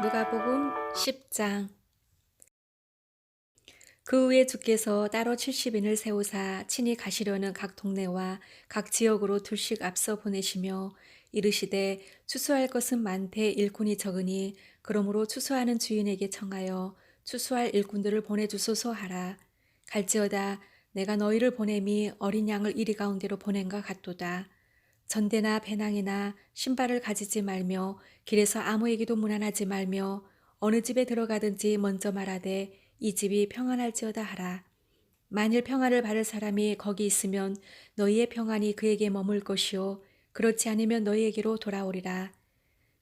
누가복음 10장. 그 후에 주께서 따로 70인을 세우사 친히 가시려는 각 동네와 각 지역으로 둘씩 앞서 보내시며 이르시되 추수할 것은 많되 일꾼이 적으니 그러므로 추수하는 주인에게 청하여 추수할 일꾼들을 보내주소서 하라. 갈지어다 내가 너희를 보냄이 어린 양을 이리 가운데로 보낸과 같도다. 전대나 배낭이나 신발을 가지지 말며 길에서 아무에게도 문안하지 말며 어느 집에 들어가든지 먼저 말하되 이 집이 평안할지어다 하라. 만일 평안을 받을 사람이 거기 있으면 너희의 평안이 그에게 머물 것이요 그렇지 않으면 너희에게로 돌아오리라.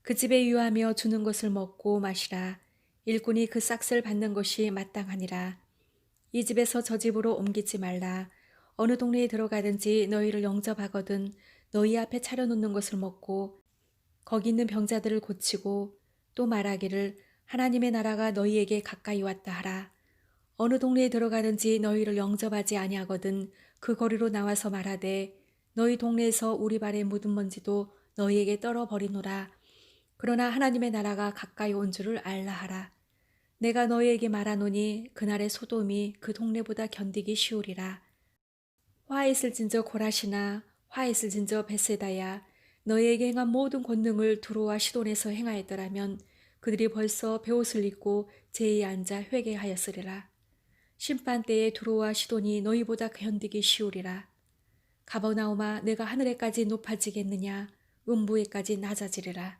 그 집에 유하며 주는 것을 먹고 마시라. 일꾼이 그 싹을 받는 것이 마땅하니라. 이 집에서 저 집으로 옮기지 말라. 어느 동네에 들어가든지 너희를 영접하거든 너희 앞에 차려놓는 것을 먹고 거기 있는 병자들을 고치고 또 말하기를 하나님의 나라가 너희에게 가까이 왔다 하라. 어느 동네에 들어가든지 너희를 영접하지 아니하거든 그 거리로 나와서 말하되 너희 동네에서 우리 발에 묻은 먼지도 너희에게 떨어버리노라. 그러나 하나님의 나라가 가까이 온 줄을 알라 하라. 내가 너희에게 말하노니 그날의 소돔이 그 동네보다 견디기 쉬우리라. 화 있을진저 고라시나 화 있을진저 벳세다야 너희에게 행한 모든 권능을 두로와 시돈에서 행하였더라면 그들이 벌써 베옷을 입고 제의에 앉아 회개하였으리라. 심판 때에 두로와 시돈이 너희보다 견디기 쉬우리라. 가버나움아 내가 하늘에까지 높아지겠느냐 음부에까지 낮아지리라.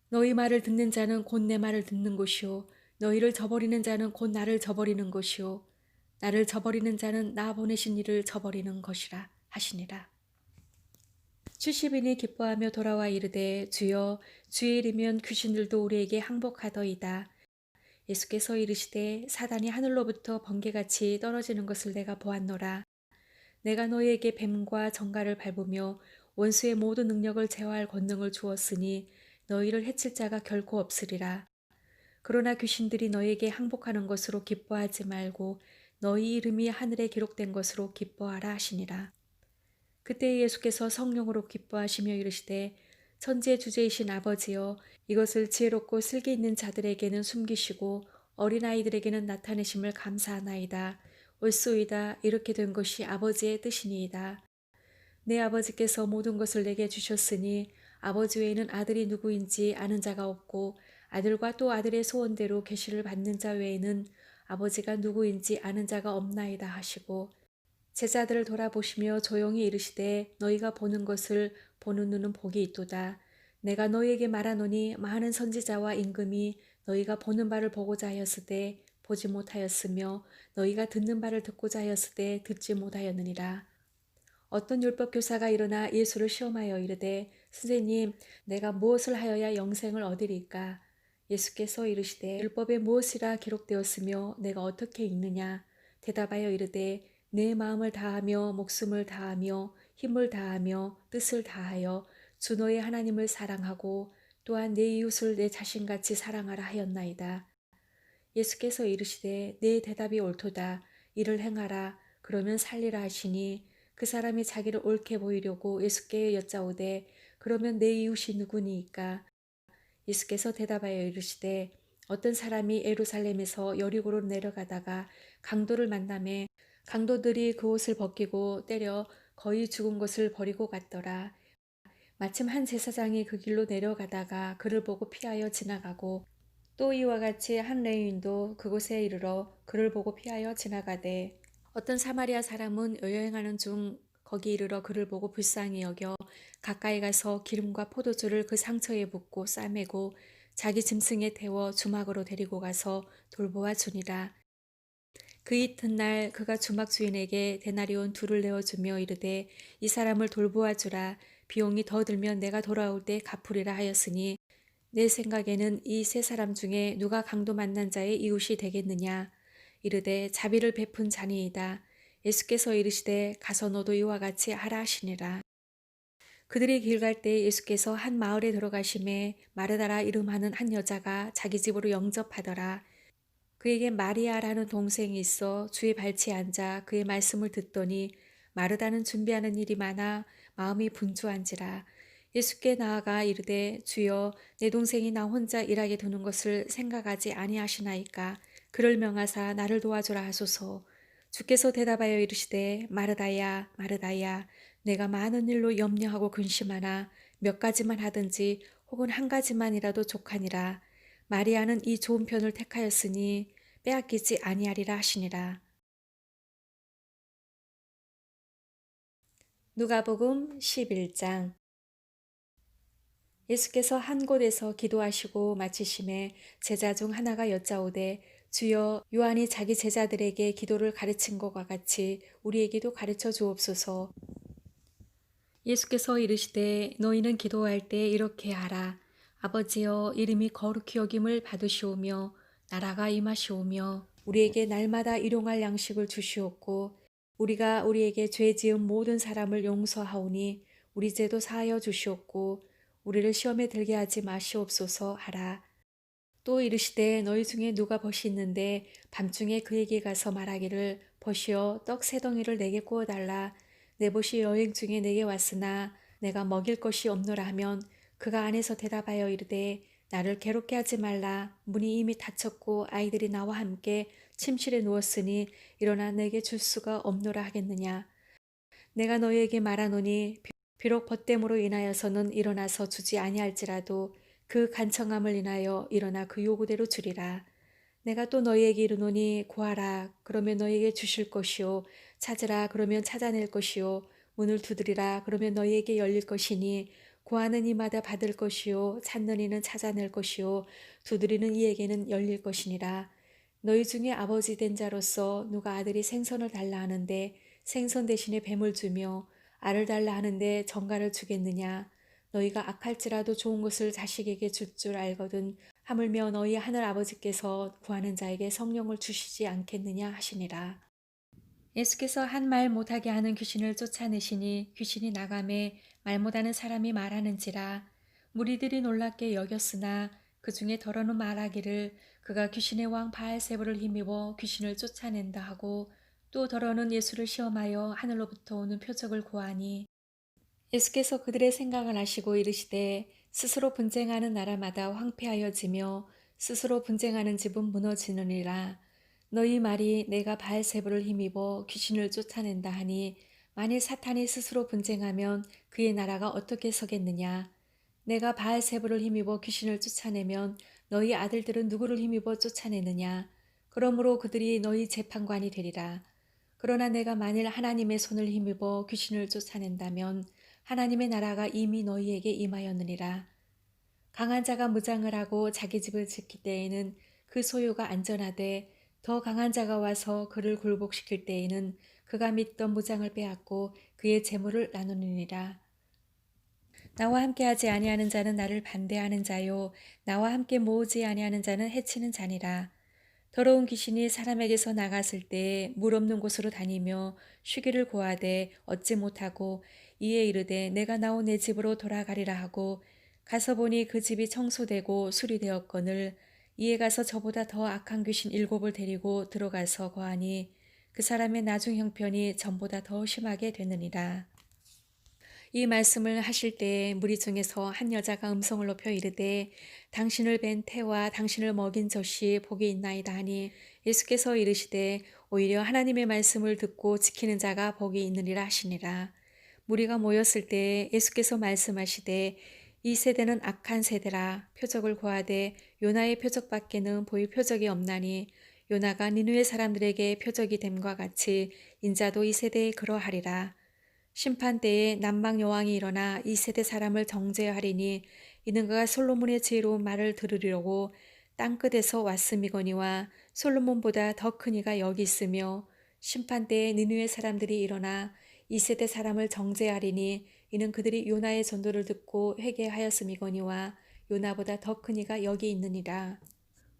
너희 말을 듣는 자는 곧 내 말을 듣는 것이요 너희를 저버리는 자는 곧 나를 저버리는 것이요 나를 저버리는 자는 나 보내신 이를 저버리는 것이라 하시니라. 70인이 기뻐하며 돌아와 이르되 주여 주의 이르면 귀신들도 우리에게 항복하더이다. 예수께서 이르시되 사단이 하늘로부터 번개같이 떨어지는 것을 내가 보았노라. 내가 너희에게 뱀과 정갈을 밟으며 원수의 모든 능력을 제어할 권능을 주었으니 너희를 해칠 자가 결코 없으리라. 그러나 귀신들이 너희에게 항복하는 것으로 기뻐하지 말고 너희 이름이 하늘에 기록된 것으로 기뻐하라 하시니라. 그때 예수께서 성령으로 기뻐하시며 이르시되 천지의 주제이신 아버지여 이것을 지혜롭고 슬기 있는 자들에게는 숨기시고 어린아이들에게는 나타내심을 감사하나이다. 옳소이다. 이렇게 된 것이 아버지의 뜻이니이다. 내 아버지께서 모든 것을 내게 주셨으니 아버지 외에는 아들이 누구인지 아는 자가 없고 아들과 또 아들의 소원대로 계시를 받는 자 외에는 아버지가 누구인지 아는 자가 없나이다 하시고 제자들을 돌아보시며 조용히 이르시되 너희가 보는 것을 보는 눈은 복이 있도다. 내가 너희에게 말하노니 많은 선지자와 임금이 너희가 보는 바를 보고자 하였으되 보지 못하였으며 너희가 듣는 바를 듣고자 하였으되 듣지 못하였느니라. 어떤 율법 교사가 일어나 예수를 시험하여 이르되 선생님 내가 무엇을 하여야 영생을 얻으리까? 예수께서 이르시되 율법에 무엇이라 기록되었으며 내가 어떻게 읽느냐? 대답하여 이르되 내 마음을 다하며 목숨을 다하며 힘을 다하며 뜻을 다하여 주 너의 하나님을 사랑하고 또한 내 이웃을 내 자신같이 사랑하라 하였나이다. 예수께서 이르시되 내 대답이 옳도다. 이를 행하라. 그러면 살리라 하시니 그 사람이 자기를 옳게 보이려고 예수께 여짜오되 그러면 내 이웃이 누구니이까? 예수께서 대답하여 이르시되 어떤 사람이 예루살렘에서 여리고로 내려가다가 강도를 만나매 강도들이 그 옷을 벗기고 때려 거의 죽은 것을 버리고 갔더라. 마침 한 제사장이 그 길로 내려가다가 그를 보고 피하여 지나가고 또 이와 같이 한 레위인도 그곳에 이르러 그를 보고 피하여 지나가되 어떤 사마리아 사람은 여행하는 중 거기 이르러 그를 보고 불쌍히 여겨 가까이 가서 기름과 포도주를 그 상처에 붓고 싸매고 자기 짐승에 태워 주막으로 데리고 가서 돌보아 주니라. 그 이튿날 그가 주막 주인에게 데나리온 둘을 내어주며 이르되 이 사람을 돌보아 주라. 비용이 더 들면 내가 돌아올 때 갚으리라 하였으니 내 생각에는 이 세 사람 중에 누가 강도 만난 자의 이웃이 되겠느냐. 이르되 자비를 베푼 자니이다. 예수께서 이르시되 가서 너도 이와 같이 하라 하시니라. 그들이 길 갈 때 예수께서 한 마을에 들어가심에 마르다라 이름하는 한 여자가 자기 집으로 영접하더라. 그에게 마리아라는 동생이 있어 주의 발치에 앉아 그의 말씀을 듣더니 마르다는 준비하는 일이 많아 마음이 분주한지라. 예수께 나아가 이르되 주여 내 동생이 나 혼자 일하게 두는 것을 생각하지 아니하시나이까 그를 명하사 나를 도와주라 하소서. 주께서 대답하여 이르시되 마르다야 마르다야 내가 많은 일로 염려하고 근심하나 몇 가지만 하든지 혹은 한 가지만이라도 족하니라. 마리아는 이 좋은 편을 택하였으니 빼앗기지 아니하리라 하시니라. 누가복음 11장. 예수께서 한 곳에서 기도하시고 마치심에 제자 중 하나가 여짜오되 주여 요한이 자기 제자들에게 기도를 가르친 것과 같이 우리에게도 가르쳐 주옵소서. 예수께서 이르시되 너희는 기도할 때 이렇게 하라. 아버지여 이름이 거룩히 여김을 받으시오며 나라가 임하시오며 우리에게 날마다 일용할 양식을 주시옵고 우리가 우리에게 죄 지은 모든 사람을 용서하오니 우리 죄도 사하여 주시옵고 우리를 시험에 들게 하지 마시옵소서 하라. 또 이르시되 너희 중에 누가 벗이 있는데 밤중에 그에게 가서 말하기를 벗이여 떡 세 덩이를 내게 구워달라. 내 벗이 여행 중에 내게 왔으나 내가 먹일 것이 없노라 하면 그가 안에서 대답하여 이르되 나를 괴롭게 하지 말라. 문이 이미 닫혔고 아이들이 나와 함께 침실에 누웠으니 일어나 내게 줄 수가 없노라 하겠느냐. 내가 너희에게 말하노니 비록 벗됨으로 인하여서는 일어나서 주지 아니할지라도 그 간청함을 인하여 일어나 그 요구대로 주리라. 내가 또 너희에게 이르노니 구하라 그러면 너희에게 주실 것이요 찾으라 그러면 찾아낼 것이요 문을 두드리라 그러면 너희에게 열릴 것이니 구하는 이마다 받을 것이요 찾는 이는 찾아낼 것이요 두드리는 이에게는 열릴 것이니라. 너희 중에 아버지 된 자로서 누가 아들이 생선을 달라 하는데 생선 대신에 뱀을 주며 알을 달라 하는데 정갈을 주겠느냐. 너희가 악할지라도 좋은 것을 자식에게 줄 줄 알거든 하물며 너희 하늘 아버지께서 구하는 자에게 성령을 주시지 않겠느냐 하시니라. 예수께서 한 말 못하게 하는 귀신을 쫓아내시니 귀신이 나가매 말 못하는 사람이 말하는지라. 무리들이 놀랍게 여겼으나 그 중에 더러는 말하기를 그가 귀신의 왕 바알세불을 힘입어 귀신을 쫓아낸다 하고 또 더러는 예수를 시험하여 하늘로부터 오는 표적을 구하니 예수께서 그들의 생각을 아시고 이르시되 스스로 분쟁하는 나라마다 황폐하여지며 스스로 분쟁하는 집은 무너지느니라. 너희 말이 내가 바알세불을 힘입어 귀신을 쫓아낸다 하니 만일 사탄이 스스로 분쟁하면 그의 나라가 어떻게 서겠느냐. 내가 바알세불을 힘입어 귀신을 쫓아내면 너희 아들들은 누구를 힘입어 쫓아내느냐. 그러므로 그들이 너희 재판관이 되리라. 그러나 내가 만일 하나님의 손을 힘입어 귀신을 쫓아낸다면 하나님의 나라가 이미 너희에게 임하였느니라. 강한 자가 무장을 하고 자기 집을 지킬 때에는 그 소유가 안전하되 더 강한 자가 와서 그를 굴복시킬 때에는 그가 믿던 무장을 빼앗고 그의 재물을 나누느니라. 나와 함께하지 아니하는 자는 나를 반대하는 자요 나와 함께 모으지 아니하는 자는 해치는 자니라. 더러운 귀신이 사람에게서 나갔을 때 물 없는 곳으로 다니며 쉬기를 구하되 얻지 못하고 이에 이르되 내가 나온 내 집으로 돌아가리라 하고 가서 보니 그 집이 청소되고 수리되었거늘 이에 가서 저보다 더 악한 귀신 7을 데리고 들어가서 거하니 그 사람의 나중 형편이 전보다 더 심하게 되느니라. 이 말씀을 하실 때에 무리 중에서 한 여자가 음성을 높여 이르되 당신을 뵌 태와 당신을 먹인 젖이 복이 있나이다 하니 예수께서 이르시되 오히려 하나님의 말씀을 듣고 지키는 자가 복이 있느니라 하시니라. 무리가 모였을 때에 예수께서 말씀하시되 이 세대는 악한 세대라. 표적을 구하되 요나의 표적밖에는 보일 표적이 없나니 요나가 니느웨 사람들에게 표적이 됨과 같이 인자도 이 세대에 그러하리라. 심판 때에 남방 여왕이 일어나 이 세대 사람을 정죄하리니 이는 그가 솔로몬의 지혜로운 말을 들으려고 땅끝에서 왔음이거니와 솔로몬보다 더 큰 이가 여기 있으며 심판 때에 니느웨 사람들이 일어나 이 세대 사람을 정죄하리니 이는 그들이 요나의 전도를 듣고 회개하였음이거니와 요나보다 더 큰 이가 여기 있느니라.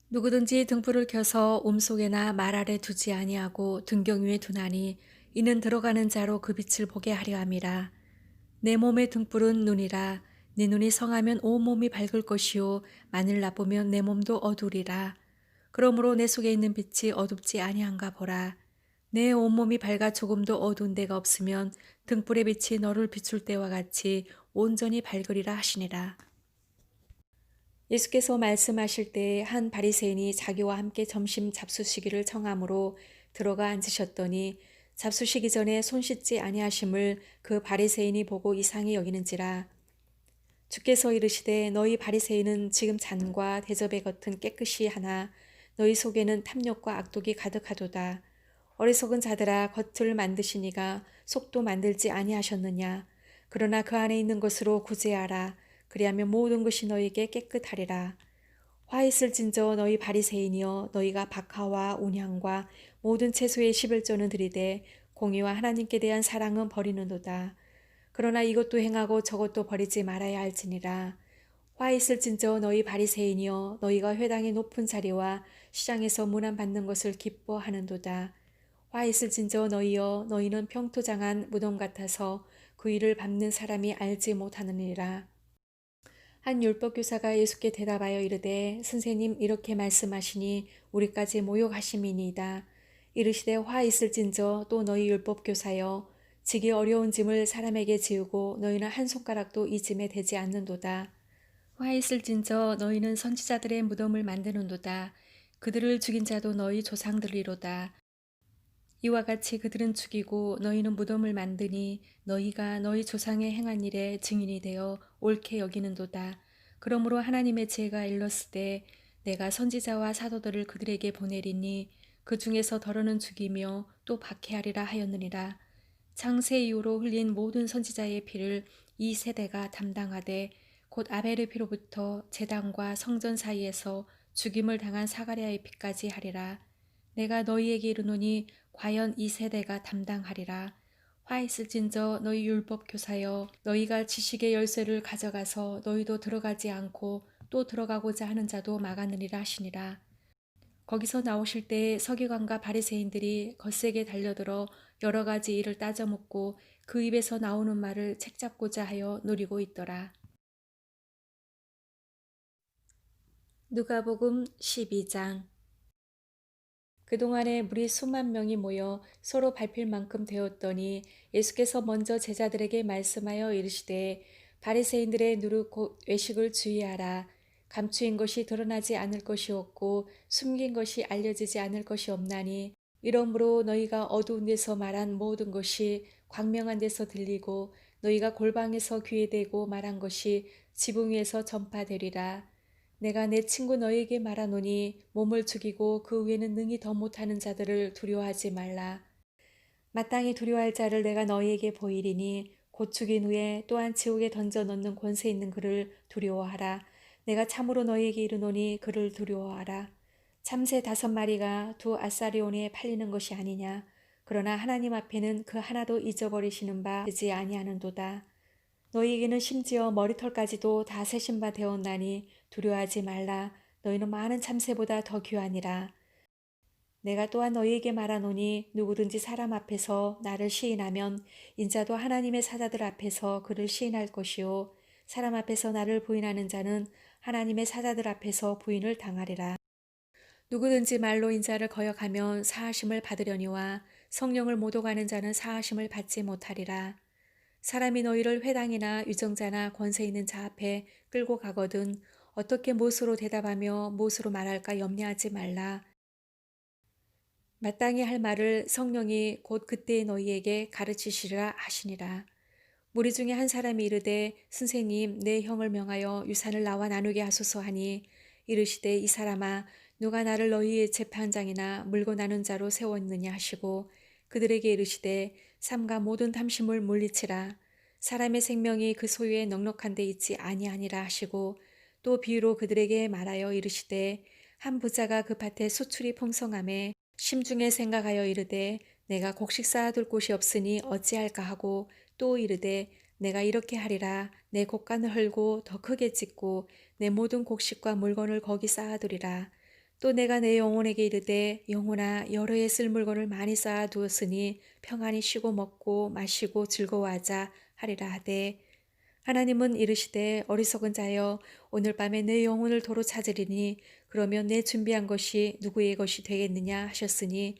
누구든지 등불을 켜서 움속에나 말 아래 두지 아니하고 등경 위에 두나니 이는 들어가는 자로 그 빛을 보게 하려 함이라. 내 몸의 등불은 눈이라. 내 눈이 성하면 온 몸이 밝을 것이요 만일 나쁘면 내 몸도 어두리라. 그러므로 내 속에 있는 빛이 어둡지 아니한가 보라. 내 온몸이 밝아 조금도 어두운 데가 없으면 등불의 빛이 너를 비출 때와 같이 온전히 밝으리라 하시니라. 예수께서 말씀하실 때 한 바리새인이 자기와 함께 점심 잡수시기를 청함으로 들어가 앉으셨더니 잡수시기 전에 손 씻지 아니하심을 그 바리새인이 보고 이상히 여기는지라. 주께서 이르시되 너희 바리새인은 지금 잔과 대접의 겉은 깨끗이 하나 너희 속에는 탐욕과 악독이 가득하도다. 어리석은 자들아, 겉을 만드시니가 속도 만들지 아니하셨느냐. 그러나 그 안에 있는 것으로 구제하라. 그리하면 모든 것이 너희에게 깨끗하리라. 화 있을진저 너희 바리새인이여, 너희가 박하와 온향과 모든 채소의 11조는 들이되 공의와 하나님께 대한 사랑은 버리는도다. 그러나 이것도 행하고 저것도 버리지 말아야 할지니라. 화 있을진저 너희 바리새인이여, 너희가 회당의 높은 자리와 시장에서 문안받는 것을 기뻐하는도다. 화 있을진저 너희여, 너희는 평토장한 무덤 같아서 그 일을 밟는 사람이 알지 못하느니라. 한 율법교사가 예수께 대답하여 이르되 선생님, 이렇게 말씀하시니 우리까지 모욕하심이니이다. 이르시되 화 있을진저 또 너희 율법교사여, 지기 어려운 짐을 사람에게 지우고 너희는 한 손가락도 이 짐에 대지 않는도다. 화 있을진저 너희는 선지자들의 무덤을 만드는도다. 그들을 죽인 자도 너희 조상들이로다. 이와 같이 그들은 죽이고 너희는 무덤을 만드니 너희가 너희 조상의 행한 일에 증인이 되어 옳게 여기는도다. 그러므로 하나님의 지혜가 일렀으되 내가 선지자와 사도들을 그들에게 보내리니 그 중에서 더러는 죽이며 또 박해하리라 하였느니라. 창세 이후로 흘린 모든 선지자의 피를 이 세대가 담당하되 곧 아벨의 피로부터 제단과 성전 사이에서 죽임을 당한 사가랴의 피까지 하리라. 내가 너희에게 이르노니 과연 이 세대가 담당하리라. 화 있을진저 너희 율법 교사여, 너희가 지식의 열쇠를 가져가서 너희도 들어가지 않고 또 들어가고자 하는 자도 막았느니라 하시니라. 거기서 나오실 때에 서기관과 바리새인들이 거세게 달려들어 여러 가지 일을 따져 묻고 그 입에서 나오는 말을 책잡고자 하여 노리고 있더라. 누가복음 12장. 그동안에 무리 수만 명이 모여 서로 밟힐 만큼 되었더니 예수께서 먼저 제자들에게 말씀하여 이르시되 바리새인들의 누룩 곧 외식을 주의하라. 감추인 것이 드러나지 않을 것이 없고 숨긴 것이 알려지지 않을 것이 없나니 이러므로 너희가 어두운 데서 말한 모든 것이 광명한 데서 들리고 너희가 골방에서 귀에 대고 말한 것이 지붕 위에서 전파되리라. 내가 내 친구 너희에게 말하노니 몸을 죽이고 그 후에는 능히 더 못하는 자들을 두려워하지 말라. 마땅히 두려워할 자를 내가 너희에게 보이리니 곧 죽인 후에 또한 지옥에 던져 넣는 권세 있는 그를 두려워하라. 내가 참으로 너희에게 이르노니 그를 두려워하라. 참새 5마리가 두 아사리온에 팔리는 것이 아니냐. 그러나 하나님 앞에는 그 하나도 잊어버리시는 바 되지 아니하는도다. 너희에게는 심지어 머리털까지도 다 세신 바 되었나니 두려워하지 말라. 너희는 많은 참새보다 더 귀하니라. 내가 또한 너희에게 말하노니 누구든지 사람 앞에서 나를 시인하면 인자도 하나님의 사자들 앞에서 그를 시인할 것이요 사람 앞에서 나를 부인하는 자는 하나님의 사자들 앞에서 부인을 당하리라. 누구든지 말로 인자를 거역하면 사하심을 받으려니와 성령을 모독하는 자는 사하심을 받지 못하리라. 사람이 너희를 회당이나 유정자나 권세 있는 자 앞에 끌고 가거든 어떻게 못으로 대답하며 못으로 말할까 염려하지 말라. 마땅히 할 말을 성령이 곧 그때에 너희에게 가르치시리라 하시니라. 무리 중에 한 사람이 이르되 선생님, 내 형을 명하여 유산을 나와 나누게 하소서 하니 이르시되 이 사람아, 누가 나를 너희의 재판장이나 물고 나눈 자로 세웠느냐 하시고 그들에게 이르시되 삼가 모든 탐심을 물리치라. 사람의 생명이 그 소유에 넉넉한 데 있지 아니하니라 하시고 또 비유로 그들에게 말하여 이르시되 한 부자가 그 밭에 수출이 풍성함에 심중에 생각하여 이르되 내가 곡식 쌓아둘 곳이 없으니 어찌할까 하고 또 이르되 내가 이렇게 하리라. 내 곡간을 헐고 더 크게 짓고 내 모든 곡식과 물건을 거기 쌓아두리라. 또 내가 내 영혼에게 이르되 영혼아, 여러 해 쓸 물건을 많이 쌓아두었으니 평안히 쉬고 먹고 마시고 즐거워하자 하리라 하되 하나님은 이르시되 어리석은 자여, 오늘 밤에 내 영혼을 도로 찾으리니 그러면 내 준비한 것이 누구의 것이 되겠느냐 하셨으니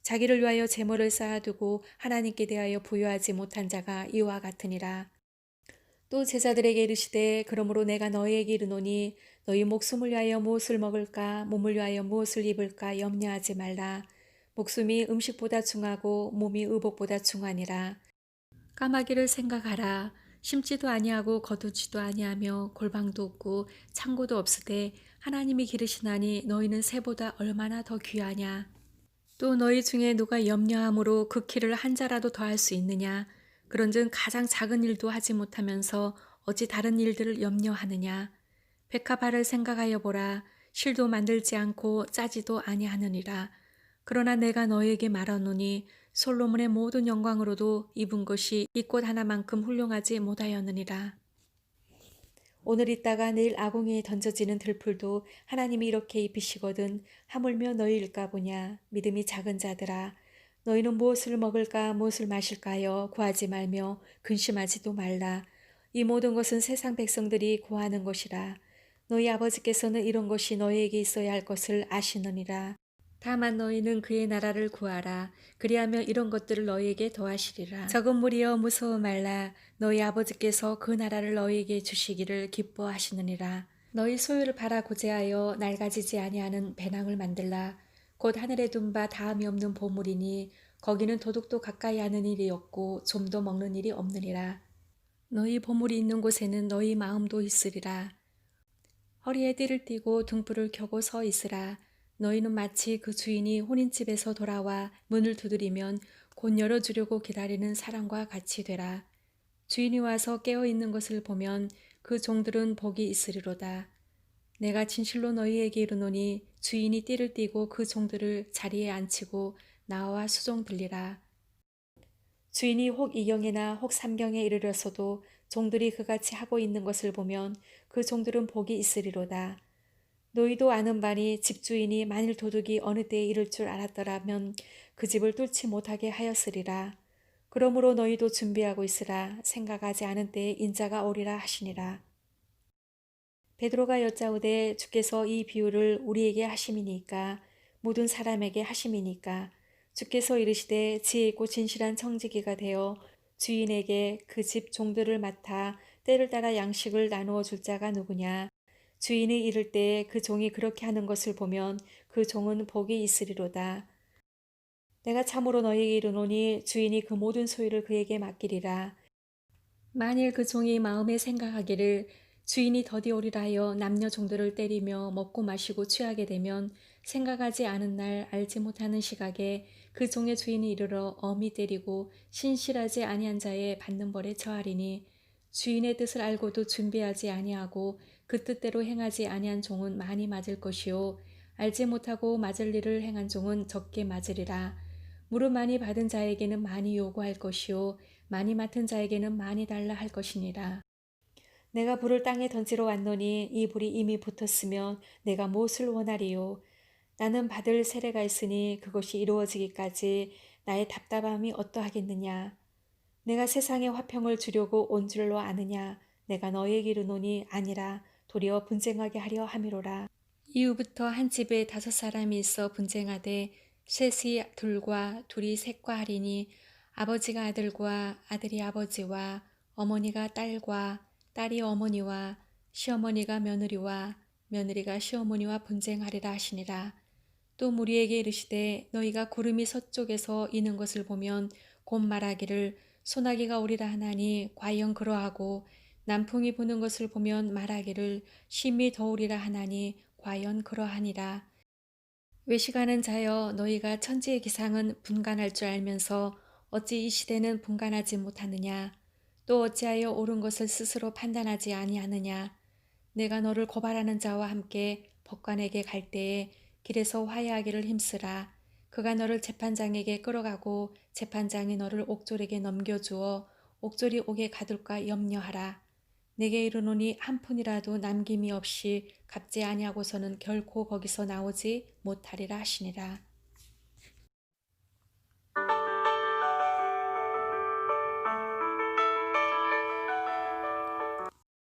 자기를 위하여 재물을 쌓아두고 하나님께 대하여 부여하지 못한 자가 이와 같으니라. 또 제자들에게 이르시되 그러므로 내가 너희에게 이르노니 너희 목숨을 위하여 무엇을 먹을까 몸을 위하여 무엇을 입을까 염려하지 말라. 목숨이 음식보다 중하고 몸이 의복보다 중하니라. 까마귀를 생각하라. 심지도 아니하고 거두지도 아니하며 골방도 없고 창고도 없으되 하나님이 기르시나니 너희는 새보다 얼마나 더 귀하냐. 또 너희 중에 누가 염려함으로 그 키를 한 자라도 더할 수 있느냐. 그런즉 가장 작은 일도 하지 못하면서 어찌 다른 일들을 염려하느냐. 백합화를 생각하여 보라. 실도 만들지 않고 짜지도 아니하느니라. 그러나 내가 너희에게 말하노니 솔로몬의 모든 영광으로도 입은 것이 이 꽃 하나만큼 훌륭하지 못하였느니라. 오늘 있다가 내일 아궁이에 던져지는 들풀도 하나님이 이렇게 입히시거든 하물며 너희일까 보냐. 믿음이 작은 자들아, 너희는 무엇을 먹을까 무엇을 마실까요 구하지 말며 근심하지도 말라. 이 모든 것은 세상 백성들이 구하는 것이라. 너희 아버지께서는 이런 것이 너희에게 있어야 할 것을 아시느니라. 다만 너희는 그의 나라를 구하라. 그리하면 이런 것들을 너희에게 더하시리라. 적은 무리여 무서워 말라. 너희 아버지께서 그 나라를 너희에게 주시기를 기뻐하시느니라. 너희 소유를 팔아 고제하여 낡아지지 아니하는 배낭을 만들라. 곧 하늘에 둔 바 다함이 없는 보물이니 거기는 도둑도 가까이 하는 일이 없고 좀도 먹는 일이 없느니라. 너희 보물이 있는 곳에는 너희 마음도 있으리라. 허리에 띠를 띠고 등불을 켜고 서 있으라. 너희는 마치 그 주인이 혼인집에서 돌아와 문을 두드리면 곧 열어주려고 기다리는 사람과 같이 되라. 주인이 와서 깨어 있는 것을 보면 그 종들은 복이 있으리로다. 내가 진실로 너희에게 이르노니 주인이 띠를 띠고 그 종들을 자리에 앉히고 나와 수종 들리라. 주인이 혹 이경에나 혹 삼경에 이르렀어도 종들이 그같이 하고 있는 것을 보면 그 종들은 복이 있으리로다. 너희도 아는 바니 집주인이 만일 도둑이 어느 때에 이를 줄 알았더라면 그 집을 뚫지 못하게 하였으리라. 그러므로 너희도 준비하고 있으라. 생각하지 않은 때에 인자가 오리라 하시니라. 베드로가 여짜오되 주께서 이 비유를 우리에게 하심이니까 모든 사람에게 하심이니까 주께서 이르시되 지혜 있고 진실한 청지기가 되어 주인에게 그 집 종들을 맡아 때를 따라 양식을 나누어 줄 자가 누구냐. 주인이 이를 때에 그 종이 그렇게 하는 것을 보면 그 종은 복이 있으리로다. 내가 참으로 너희에게 이르노니 주인이 그 모든 소유를 그에게 맡기리라. 만일 그 종이 마음에 생각하기를 주인이 더디 오리라 하여 남녀 종들을 때리며 먹고 마시고 취하게 되면 생각하지 않은 날 알지 못하는 시각에 그 종의 주인이 이르러 엄히 때리고 신실하지 아니한 자의 받는 벌에 처하리니 주인의 뜻을 알고도 준비하지 아니하고 그 뜻대로 행하지 아니한 종은 많이 맞을 것이요 알지 못하고 맞을 일을 행한 종은 적게 맞으리라. 무릎 많이 받은 자에게는 많이 요구할 것이요 많이 맡은 자에게는 많이 달라 할 것이니라. 내가 불을 땅에 던지러 왔노니 이 불이 이미 붙었으면 내가 무엇을 원하리요. 나는 받을 세례가 있으니 그것이 이루어지기까지 나의 답답함이 어떠하겠느냐. 내가 세상에 화평을 주려고 온 줄로 아느냐. 내가 너희에게 이르노니 아니라 도리어 분쟁하게 하려 함이로라. 이후부터 한 집에 5사람이 있어 분쟁하되 셋이 둘과 둘이 셋과 하리니 아버지가 아들과 아들이 아버지와 어머니가 딸과 딸이 어머니와 시어머니가 며느리와 며느리가 시어머니와 분쟁하리라 하시니라. 또 무리에게 이르시되 너희가 구름이 서쪽에서 이는 것을 보면 곧 말하기를 소나기가 오리라 하나니 과연 그러하고 남풍이 부는 것을 보면 말하기를 심히 더우리라 하나니 과연 그러하니라. 외식하는 자여 너희가 천지의 기상은 분간할 줄 알면서 어찌 이 시대는 분간하지 못하느냐. 또 어찌하여 옳은 것을 스스로 판단하지 아니하느냐. 내가 너를 고발하는 자와 함께 법관에게 갈 때에 길에서 화해하기를 힘쓰라. 그가 너를 재판장에게 끌어가고 재판장이 너를 옥졸에게 넘겨주어 옥졸이 옥에 가둘까 염려하라. 내게 이르노니 한 푼이라도 남김이 없이 갚지 아니하고서는 결코 거기서 나오지 못하리라 하시니라.